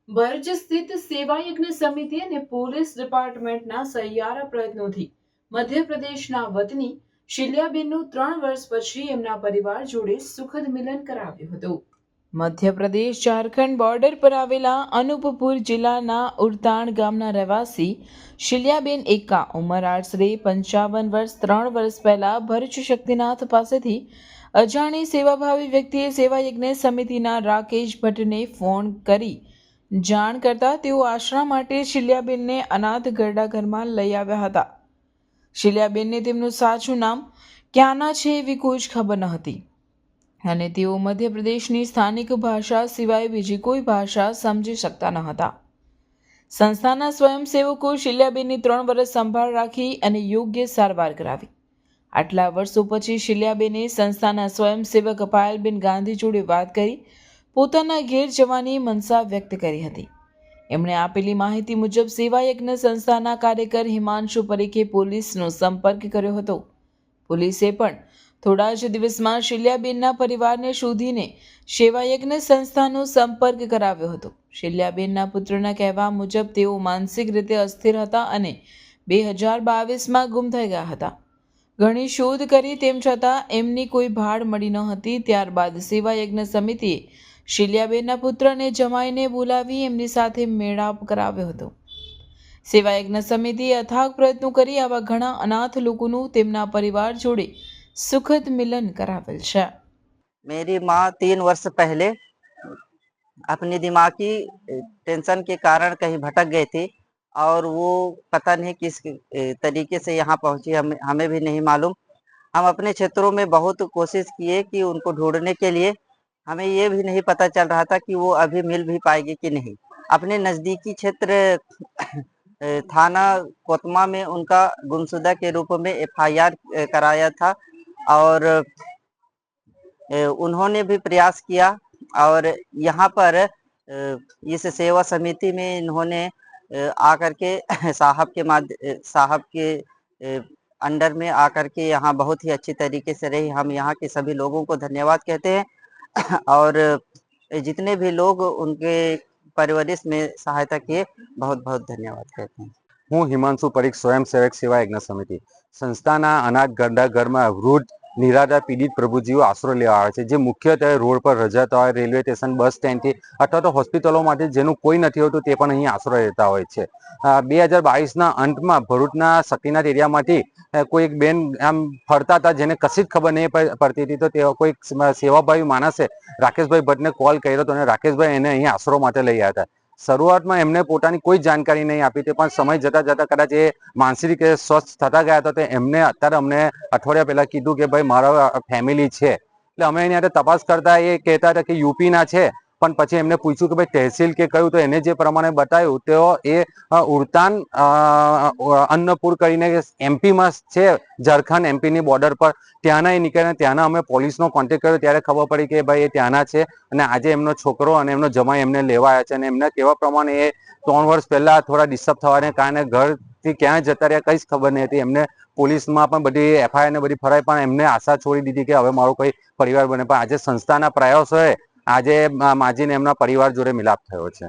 ભરૂચ સ્થિત સેવા યજ્ઞ સમિતિ અને પોલીસ ડિપાર્ટમેન્ટના સહિયારા પ્રયત્નોથી મધ્યપ્રદેશના વતની શિલ્યાબેનનું 3 વર્ષ પછી એમના પરિવાર જોડે સુખદ મિલન કરાવ્યું હતું. મધ્યપ્રદેશ ઝારખંડ બોર્ડર પર આવેલા અનુપપુર જિલ્લાના ઉરતાણ ગામના રહેવાસી શિલ્યાબેન એકા ઉંમર આશરે 55 વર્ષ 3 વર્ષ પહેલા ભરૂચ શક્તિનાથ પાસેથી અજાણી સેવાભાવી વ્યક્તિએ સેવા યજ્ઞ સમિતિના રાકેશ ભટ્ટને ફોન કરી જાણ કરતા તેઓ આશરા માટે શિલ્યાબેનને અનાથ ગરડા ઘરમાં લઈ આવ્યા હતા. શિલ્યાબેનને તેમનું સાચું નામ ક્યાંના છે એવી કોઈ જ ખબર ન હતી અને તેઓ મધ્યપ્રદેશની સ્થાનિક ભાષા સિવાય બીજી કોઈ ભાષા સમજી શકતા ન હતા. સંસ્થાના સ્વયંસેવકો શિલ્યાબેનની 3 વર્ષ સંભાળ રાખી અને યોગ્ય સારવાર કરાવી. આટલા વર્ષો પછી શિલ્યાબેને સંસ્થાના સ્વયંસેવક પાયલબેન ગાંધી જોડે વાત કરી પોતાના ઘેર જવાની મનસા વ્યક્ત કરી હતી. એમણે આપેલી માહિતી મુજબ સેવા યજ્ઞ સંસ્થાના કાર્યકર હિમાંશુ પરીખે પોલીસનો સંપર્ક કર્યો હતો. પોલીસે પણ થોડા જ દિવસમાં શિલ્યાબેનના પરિવારને શોધીને સેવા યજ્ઞ સંસ્થાનો સંપર્ક કરાવ્યો હતો. શિલ્યાબેનના પુત્રના કહેવા મુજબ તેઓ માનસિક રીતે અસ્થિર હતા અને 2022માં ગુમ થઈ ગયા હતા. ઘણી શોધ કરી તેમ છતાં એમની કોઈ ભાળ મળી ન હતી. ત્યારબાદ સેવા યજ્ઞ સમિતિએ શિલ્યાબેનના પુત્રને જમાઈને બોલાવી એમની સાથે મેળાપ કરાવ્યો હતો. સેવા યજ્ઞ સમિતિએ અથાગ પ્રયત્નો કરી આવા ઘણા અનાથ લોકોનું તેમના પરિવાર જોડે સુખદ મિલન કરાવેલ છે. मेरी माँ 3 वर्ष पहले अपनी दिमागी टेंशन के कारण कहीं भटक गई थी और वो पता नहीं किस तरीके से यहाँ पहुँची, हमें भी नहीं मालूम. हम अपने क्षेत्रों में बहुत कोशिश किए कि उनको ढूंढने के लिए. हमें ये भी नहीं पता चल रहा था कि वो अभी मिल भी पाएगी कि नहीं. अपने नज़दीकी क्षेत्र थाना कोतमा में उनका गुमशुदा के रूप में FIR कराया था और उन्होंने भी प्रयास किया और यहाँ पर इस सेवा समिति में इन्होंने आकर के साहब के अंडर में आकर के यहाँ बहुत ही अच्छी तरीके से रही. हम यहाँ के सभी लोगों को धन्यवाद कहते हैं और जितने भी लोग उनके परवरिश में सहायता किए बहुत बहुत धन्यवाद कहते हैं. હું હિમાંશુ પરીખ, સ્વયંસેવક સેવા યજ્ઞ સમિતિ. સંસ્થાના અનાથ ગરડા ઘરમાં વૃદ્ધ નિરાધાર પીડિત પ્રભુજીઓ આશરો લેવા આવે છે, જે મુખ્યત્વે રોડ પર રજાતા હોય, રેલવે સ્ટેશન, બસ સ્ટેન્ડથી અથવા તો હોસ્પિટલોમાંથી જેનું કોઈ નથી હોતું તે પણ અહીં આશરો લેતા હોય છે. 2022ના અંતમાં ભરૂચના શક્તિનાથ એરિયામાંથી કોઈ એક બેન આમ ફરતા હતા, જેને કશી જ ખબર નહીં પડતી હતી. તો તેઓ કોઈ સેવાભાવી માણસે રાકેશભાઈ ભટ્ટને કોલ કર્યો હતો અને રાકેશભાઈ એને અહીં આશરો માટે લઈ આવ્યા હતા. શરૂઆતમાં એમને પોતાની કોઈ જાણકારી નહીં આપી હતી, પણ સમય જતા જતા કદાચ એ માનસિક રીતે સ્વસ્થ થતા ગયા હતા. તો એમને અત્યારે અમને અઠવાડિયા પહેલા કીધું કે ભાઈ મારા ફેમિલી છે. એટલે અમે એની સાથે તપાસ કરતા એ કહેતા હતા કે યુપીના છે, પણ પછી એમને પૂછ્યું કે ભાઈ તહેસીલ કે કયું, તો એને જે પ્રમાણે બતાવ્યું તો એ ઉરતાન અન્નપુર કરીને MP માં છે, ઝારખંડ MP ની બોર્ડર પર. ત્યાંના એ નીકળ્યા. ત્યાંના અમે પોલીસનો કોન્ટેક્ટ કર્યો ત્યારે ખબર પડી કે ભાઈ એ ત્યાંના છે અને આજે એમનો છોકરો અને એમનો જમાઈ એમને લેવા આવ્યા છે. અને એમના કહેવા પ્રમાણે એ 3 વર્ષ પહેલા થોડા ડિસ્ટર્બ થવાને કારણે ઘરથી ક્યાં જતા રહ્યા કંઈ જ ખબર નહીં હતી. એમને પોલીસમાં પણ બધી FIR ને બધી ફરાઈ, પણ એમને આશા છોડી દીધી કે હવે મારો કોઈ પરિવાર બને. પણ આજે સંસ્થાના પ્રયાસોએ આજે માજીને એમના પરિવાર જોડે મિલાપ થયો છે.